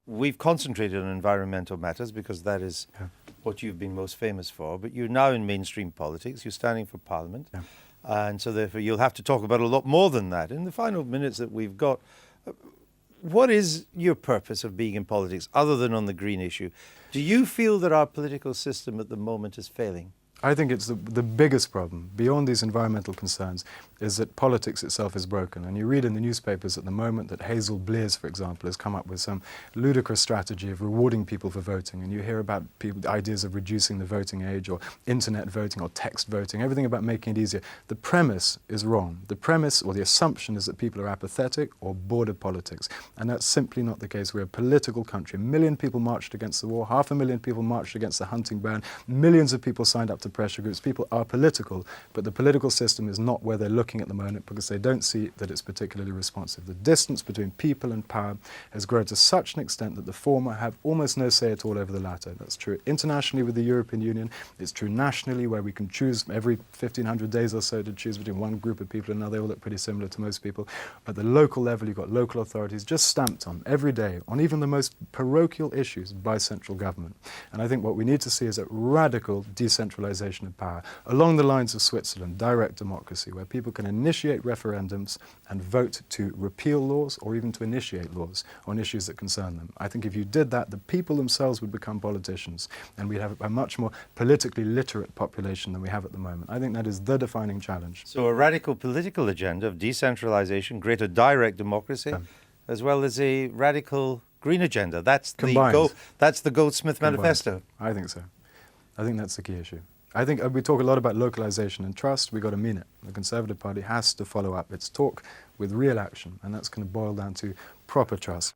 We've concentrated on environmental matters because that is what you've been most famous for, but you're now in mainstream politics, you're standing for Parliament, and so therefore you'll have to talk about a lot more than that. In the final minutes that we've got, what is your purpose of being in politics, other than on the green issue? Do you feel that our political system at the moment is failing? I think it's the biggest problem, beyond these environmental concerns, is that politics itself is broken. And you read in the newspapers at the moment that Hazel Blears, for example, has come up with some ludicrous strategy of rewarding people for voting. And you hear about ideas of reducing the voting age, or internet voting, or text voting, everything about making it easier. The premise is wrong. The premise, or the assumption, is that people are apathetic or bored of politics. And that's simply not the case. We're a political country. 1 million people marched against the war, 500,000 people marched against the hunting ban, millions of people signed up to pressure groups. People are political, but the political system is not where they're looking at the moment because they don't see that it's particularly responsive. The distance between people and power has grown to such an extent that the former have almost no say at all over the latter. That's true internationally with the European Union. It's true nationally, where we can choose every 1,500 days or so to choose between one group of people and another. They all look pretty similar to most people. At the local level, you've got local authorities just stamped on every day, on even the most parochial issues, by central government. And I think what we need to see is a radical decentralization of power, along the lines of Switzerland, direct democracy, where people can initiate referendums and vote to repeal laws or even to initiate laws on issues that concern them. I think if you did that, the people themselves would become politicians, and we'd have a much more politically literate population than we have at the moment. I think that is the defining challenge. So a radical political agenda of decentralization, greater direct democracy, as well as a radical green agenda. That's the Goldsmith Manifesto. I think so. I think that's the key issue. I think we talk a lot about localization and trust. We've got to mean it. The Conservative Party has to follow up its talk with real action, and that's going to boil down to proper trust.